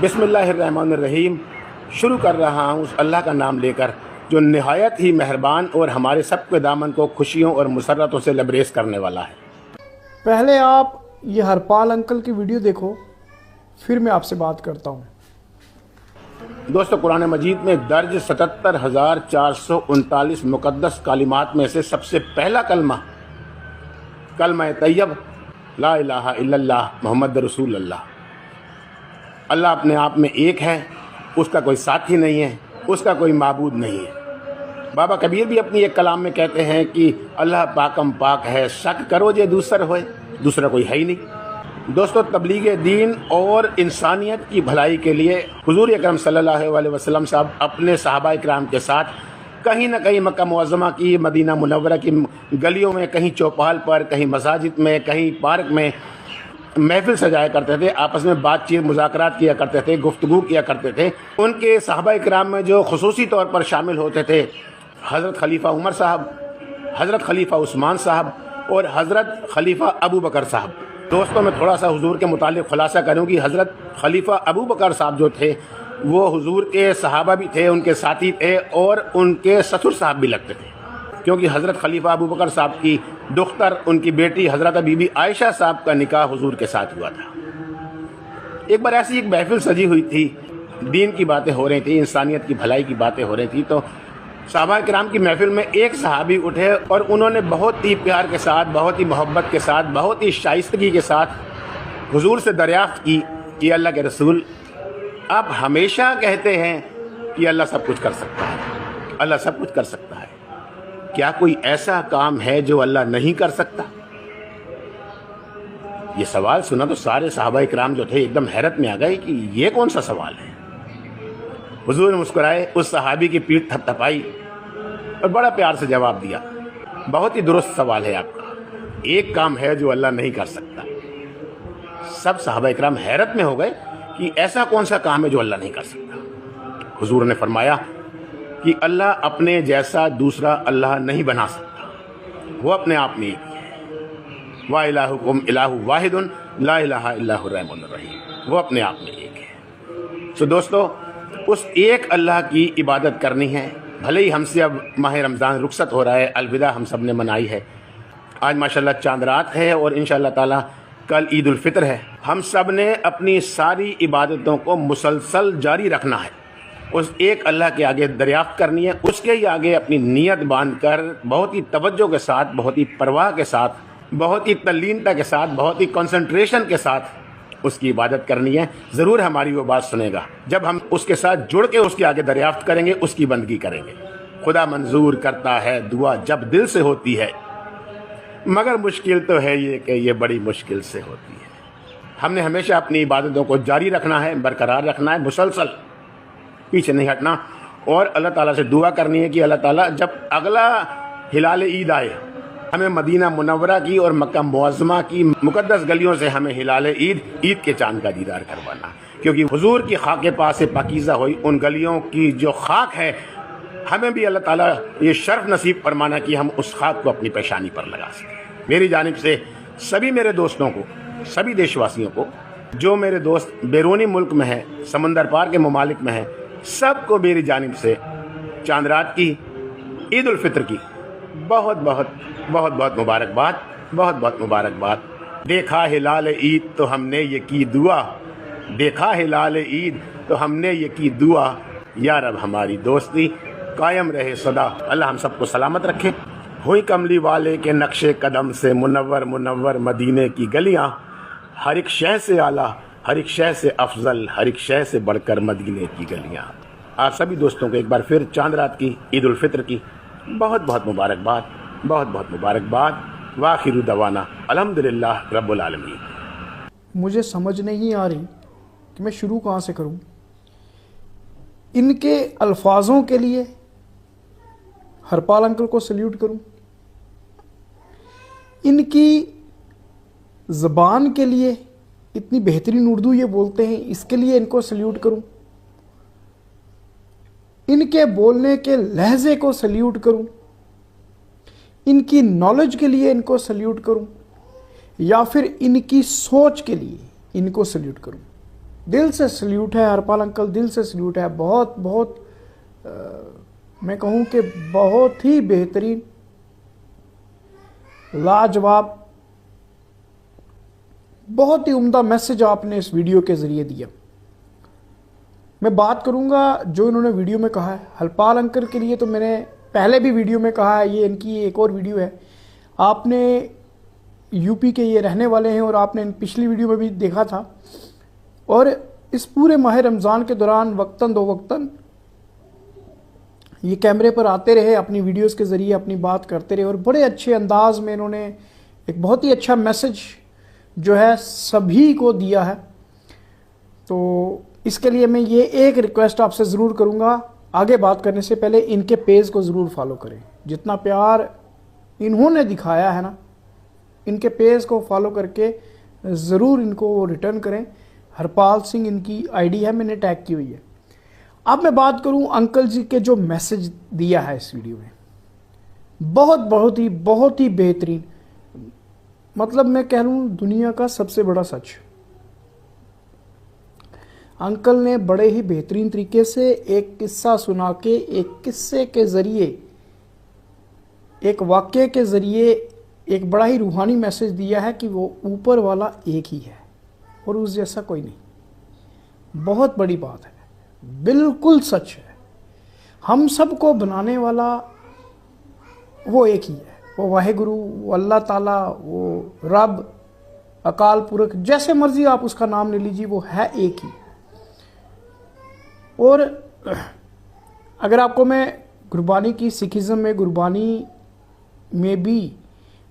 बिस्मिल्लाहिर्रहमानिर्रहीम। शुरू कर रहा हूँ उस अल्लाह का नाम लेकर जो नहायत ही मेहरबान और हमारे सब के दामन को खुशियों और मुसर्रतों से लबरेज करने वाला है। पहले आप ये हरपाल अंकल की वीडियो देखो, फिर मैं आपसे बात करता हूँ। दोस्तों, कुरान मजीद में दर्ज 77,439 मुक़द्दस कालिमात में से सबसे पहला कलमा तैयब ला इलाहा इल्लल्लाह मोहम्मद रसूलुल्लाह। अल्लाह अपने आप में एक है, उसका कोई साथी नहीं है, उसका कोई माबूद नहीं है। बाबा कबीर भी अपनी एक कलाम में कहते हैं कि अल्लाह पाकम पाक है, शक करो जे दूसर होए, दूसरा कोई है ही नहीं। दोस्तों, तबलीग दीन और इंसानियत की भलाई के लिए हुजूर अकरम सल्लल्लाहु अलैहि वसल्लम साहब अपने सहाबा इकराम के साथ कहीं न कहीं मक्का मुअज़्ज़मा की, मदीना मुनव्वरा की गलियों में, कहीं चौपाल पर, कहीं मसाजिद में, कहीं पार्क में महफिल सजाया करते थे, आपस में बातचीत मुज़ाकरात किया करते थे, गुफ्तगू किया करते थे। उनके सहाबा इकराम में जो खुसूसी तौर पर शामिल होते थे हज़रत खलीफा उमर साहब, हज़रत खलीफा उस्मान साहब और हज़रत खलीफा अबू बकर साहब। दोस्तों, मैं थोड़ा सा हुजूर के मुतालिक खुलासा करूँ कि हज़रत खलीफा अबू बकर साहब जो थे वो हुजूर के सहाबा भी थे, उनके साथी थे और उनके ससुर साहब भी लगते थे, क्योंकि हज़रत खलीफा अबू बकर साहब की दुख्तर, उनकी बेटी हज़रत बीबी आयशा साहब का निकाह हुजूर के साथ हुआ था। एक बार ऐसी एक महफिल सजी हुई थी, दीन की बातें हो रही थी, इंसानियत की भलाई की बातें हो रही थी। तो सहाबा किराम की महफिल में एक सहाबी उठे और उन्होंने बहुत ही प्यार के साथ, बहुत ही मोहब्बत के साथ, बहुत ही शाइस्तगी के साथ हुजूर से दरियाफ्त की कि अल्लाह के रसूल, आप हमेशा कहते हैं कि अल्लाह सब कुछ कर सकता है, अल्लाह सब कुछ कर सकता है, क्या कोई ऐसा काम है जो अल्लाह नहीं कर सकता? ये सवाल सुना तो सारे सहाबा इकराम जो थे एकदम हैरत में आ गए कि ये कौन सा सवाल है। हुजूर ने मुस्कुराए, उस सहाबी की पीठ थपथपाई और बड़ा प्यार से जवाब दिया, बहुत ही दुरुस्त सवाल है आपका, एक काम है जो अल्लाह नहीं कर सकता। सब सहाबा इकराम हैरत में हो गए कि ऐसा कौन सा काम है जो अल्लाह नहीं कर सकता। हुजूर ने फरमाया कि अल्लाह अपने जैसा दूसरा अल्लाह नहीं बना सकता, वो अपने आप में एक ही है। वा इलाहुकुम इलाहु वाहिदुन ला इलाहा इल्लहु रहमानुर रहीम, वो अपने आप में एक है। तो दोस्तों, उस एक अल्लाह की इबादत करनी है। भले ही हमसे अब माह रमज़ान रुखसत हो रहा है, अलविदा हम सब ने मनाई है, आज माशाल्लाह चांद रात है और इंशाअल्लाह ताला कल ईद उल फितर है। हम सब ने अपनी सारी इबादतों को मुसलसल जारी रखना है, उस एक अल्लाह के आगे दरियाफ्त करनी है, उसके ही आगे अपनी नीयत बांध कर बहुत ही तवज्जो के साथ, बहुत ही परवाह के साथ, बहुत ही तल्लीनता के साथ, बहुत ही कंसंट्रेशन के साथ उसकी इबादत करनी है। ज़रूर हमारी वो बात सुनेगा जब हम उसके साथ जुड़ के उसके आगे दरियाफ्त करेंगे, उसकी बंदगी करेंगे। खुदा मंजूर करता है दुआ जब दिल से होती है, मगर मुश्किल तो है ये कि ये बड़ी मुश्किल से होती है। हमने हमेशा अपनी इबादतों को जारी रखना है, बरकरार रखना है, मुसलसल पीछे नहीं हटना और अल्लाह ताला से दुआ करनी है कि अल्लाह ताला जब अगला हिलाल ईद आए, हमें मदीना मुनव्वरा की और मक्का मुअज़्ज़मा की मुक़द्दस गलियों से हमें हिलाल ईद के चांद का दीदार करवाना, क्योंकि हुजूर की खाके पास से पाकीज़ा हुई उन गलियों की जो खाक है, हमें भी अल्लाह ताला ये शर्फ नसीब फरमाना कि हम उस खाक को अपनी पेशानी पर लगा सकें। मेरी जानिब से सभी मेरे दोस्तों को, सभी देशवासियों को, जो मेरे दोस्त बैरूनी मुल्क में हैं, समंदर पार के ममालिक में हैं, सबको मेरी जानिब से चांद रात की, ईद उल फितर की बहुत बहुत बहुत बहुत मुबारकबाद, बहुत बहुत मुबारकबाद। देखा हिलाल ईद तो हमने ये की दुआ, देखा हिलाल ईद तो हमने ये की दुआ, या रब हमारी दोस्ती कायम रहे सदा। अल्लाह हम सबको सलामत रखे। हुई कमली वाले के नक्शे कदम से मुनव्वर मुनव्वर मदीने की गलियाँ, हर एक शय से आला, हर एक शय से अफजल, हर एक शय से बढ़कर मदीने की गलियाँ। आप सभी दोस्तों को एक बार फिर चांद रात की, ईद उल फितर की बहुत बहुत मुबारकबाद, बहुत बहुत मुबारकबाद। वाखिरु दवाना अल्हम्दुलिल्लाह रब्बुल आलमीन। मुझे समझ नहीं आ रही कि मैं शुरू कहाँ से करूँ। इनके अल्फाजों के लिए हरपाल अंकल को सल्यूट करूँ, इनकी ज़बान के लिए, इतनी बेहतरीन उर्दू ये बोलते हैं, इसके लिए इनको सल्यूट करूँ, इनके बोलने के लहजे को सल्यूट करूं, इनकी नॉलेज के लिए इनको सल्यूट करूं, या फिर इनकी सोच के लिए इनको सल्यूट करूं। दिल से सल्यूट है हरपाल अंकल, दिल से सल्यूट है। बहुत बहुत मैं कहूँ कि बहुत ही बेहतरीन, लाजवाब, बहुत ही उम्दा मैसेज आपने इस वीडियो के ज़रिए दिया। मैं बात करूंगा जो इन्होंने वीडियो में कहा है हरपाल अंकल के लिए, तो मैंने पहले भी वीडियो में कहा है, ये इनकी एक और वीडियो है। आपने यूपी के ये रहने वाले हैं और आपने पिछली वीडियो में भी देखा था। और इस पूरे माह रमज़ान के दौरान वक्तन दो वक्तन ये कैमरे पर आते रहे, अपनी वीडियोस के ज़रिए अपनी बात करते रहे और बड़े अच्छे अंदाज में इन्होंने एक बहुत ही अच्छा मैसेज जो है सभी को दिया है। तो इसके लिए मैं ये एक रिक्वेस्ट आपसे ज़रूर करूँगा, आगे बात करने से पहले इनके पेज को ज़रूर फॉलो करें। जितना प्यार इन्होंने दिखाया है ना, इनके पेज को फॉलो करके ज़रूर इनको रिटर्न करें। हरपाल सिंह इनकी आईडी है, मैंने टैग की हुई है। अब मैं बात करूं अंकल जी के जो मैसेज दिया है इस वीडियो में, बहुत ही बेहतरीन, मतलब मैं कह लूं दुनिया का सबसे बड़ा सच। अंकल ने बड़े ही बेहतरीन तरीके से एक किस्सा सुना के, एक किस्से के ज़रिए, एक वाक़ये के ज़रिए एक बड़ा ही रूहानी मैसेज दिया है कि वो ऊपर वाला एक ही है और उस जैसा कोई नहीं। बहुत बड़ी बात है, बिल्कुल सच है। हम सबको बनाने वाला वो एक ही है, वो वाहेगुरु, वो अल्लाह ताला, वो रब, अकाल पुरख, जैसे मर्जी आप उसका नाम ले लीजिए, वो है एक ही। और अगर आपको मैं गुरबानी की, सिखिज़म में गुरबानी में भी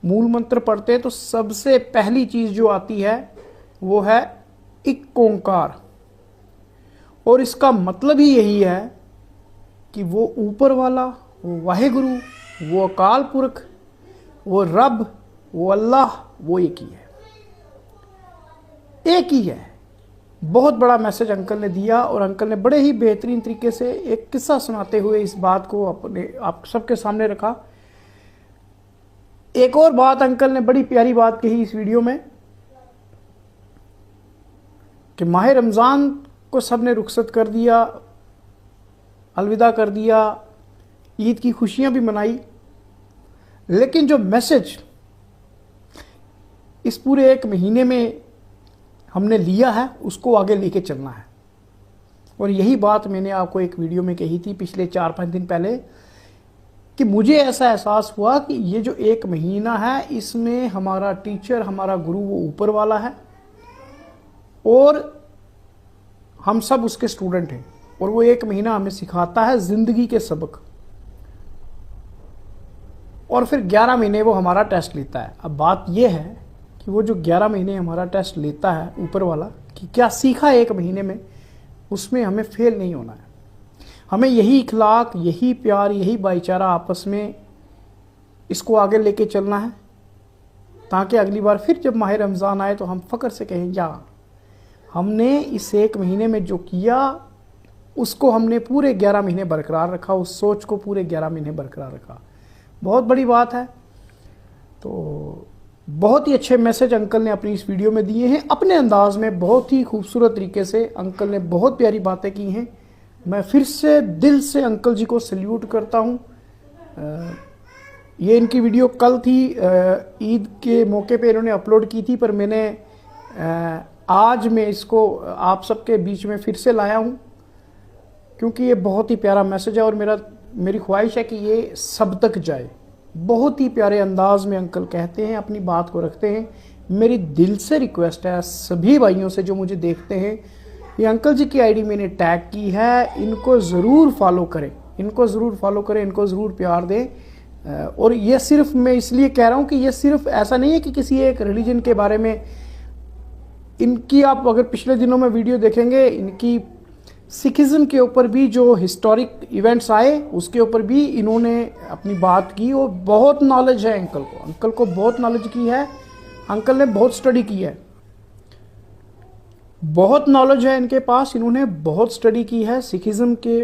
मूल मंत्र पढ़ते हैं तो सबसे पहली चीज़ जो आती है वो है एक ओंकार। और इसका मतलब ही यही है कि वो ऊपर वाला, वो वाहेगुरु, वो अकाल पुरख, वो रब, वो अल्लाह, वो एक ही है, एक ही है। बहुत बड़ा मैसेज अंकल ने दिया और अंकल ने बड़े ही बेहतरीन तरीके से एक किस्सा सुनाते हुए इस बात को आप सबके सामने रखा। एक और बात अंकल ने बड़ी प्यारी बात कही इस वीडियो में कि माह रमज़ान को सब ने रुखसत कर दिया, अलविदा कर दिया, ईद की खुशियां भी मनाई, लेकिन जो मैसेज इस पूरे एक महीने में हमने लिया है उसको आगे लेके चलना है। और यही बात मैंने आपको एक वीडियो में कही थी पिछले 4-5 दिन पहले कि मुझे ऐसा एहसास हुआ कि ये जो एक महीना है इसमें हमारा टीचर, हमारा गुरु वो ऊपर वाला है और हम सब उसके स्टूडेंट हैं। और वो एक महीना हमें सिखाता है ज़िंदगी के सबक, और फिर 11 महीने वो हमारा टेस्ट लेता है। अब बात ये है कि वो जो 11 महीने हमारा टेस्ट लेता है ऊपर वाला, कि क्या सीखा एक महीने में, उसमें हमें फेल नहीं होना है। हमें यही इखलाक, यही प्यार, यही भाईचारा आपस में इसको आगे लेके चलना है, ताकि अगली बार फिर जब माह रमज़ान आए तो हम फ़ख्र से कहें या हमने इस एक महीने में जो किया उसको हमने पूरे 11 महीने बरकरार रखा, उस सोच को पूरे 11 महीने बरकरार रखा। बहुत बड़ी बात है। तो बहुत ही अच्छे मैसेज अंकल ने अपनी इस वीडियो में दिए हैं, अपने अंदाज में बहुत ही खूबसूरत तरीके से अंकल ने बहुत प्यारी बातें की हैं। मैं फिर से दिल से अंकल जी को सल्यूट करता हूँ। ये इनकी वीडियो कल थी, ईद के मौके पे इन्होंने अपलोड की थी, पर मैंने आज मैं इसको आप सबके बीच में फिर से लाया हूँ क्योंकि ये बहुत ही प्यारा मैसेज है और मेरी ख्वाहिश है कि ये सब तक जाए। बहुत ही प्यारे अंदाज में अंकल कहते हैं, अपनी बात को रखते हैं। मेरी दिल से रिक्वेस्ट है सभी भाइयों से जो मुझे देखते हैं, ये अंकल जी की आईडी मैंने टैग की है, इनको ज़रूर फॉलो करें, इनको ज़रूर फॉलो करें, इनको ज़रूर प्यार दें। और ये सिर्फ मैं इसलिए कह रहा हूँ कि ये सिर्फ ऐसा नहीं है कि किसी एक रिलीजन के बारे में इनकी, आप अगर पिछले दिनों में वीडियो देखेंगे, इनकी सिखिज़म के ऊपर भी जो हिस्टोरिक इवेंट्स आए उसके ऊपर भी इन्होंने अपनी बात की। और बहुत नॉलेज है अंकल को बहुत नॉलेज की है, अंकल ने बहुत स्टडी की है, बहुत नॉलेज है इनके पास, इन्होंने बहुत स्टडी की है सिखिज़म के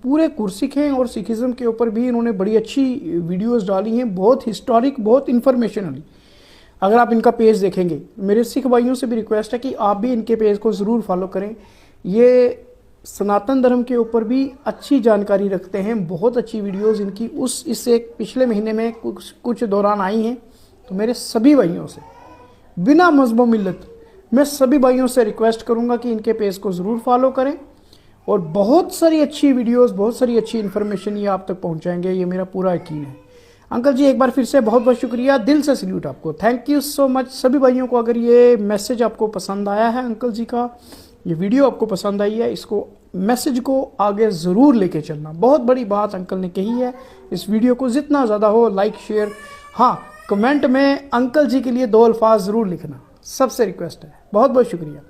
पूरे गुरसिख हैं और सिखिज़म के ऊपर भी इन्होंने बड़ी अच्छी वीडियोस डाली हैं, बहुत हिस्टोरिक, बहुत इन्फॉर्मेशनली। अगर आप इनका पेज देखेंगे, मेरे सिख भाइयों से भी रिक्वेस्ट है कि आप भी इनके पेज को ज़रूर फॉलो करें। ये सनातन धर्म के ऊपर भी अच्छी जानकारी रखते हैं, बहुत अच्छी वीडियोस इनकी इससे पिछले महीने में कुछ दौरान आई हैं। तो मेरे सभी भाइयों से बिना मजहब मिल्लत मैं सभी भाइयों से रिक्वेस्ट करूंगा कि इनके पेज को ज़रूर फॉलो करें और बहुत सारी अच्छी वीडियोस, बहुत सारी अच्छी इन्फॉर्मेशन ये आप तक पहुंचाएंगे, ये मेरा पूरा यकीन है। अंकल जी एक बार फिर से बहुत बहुत शुक्रिया, दिल से सल्यूट आपको, थैंक यू सो मच। सभी भाइयों को अगर ये मैसेज आपको पसंद आया है, अंकल जी का ये वीडियो आपको पसंद आई है, इसको मैसेज को आगे ज़रूर लेके चलना। बहुत बड़ी बात अंकल ने कही है, इस वीडियो को जितना ज़्यादा हो लाइक शेयर, हाँ कमेंट में अंकल जी के लिए 2 अल्फाज ज़रूर लिखना, सबसे रिक्वेस्ट है। बहुत बहुत शुक्रिया।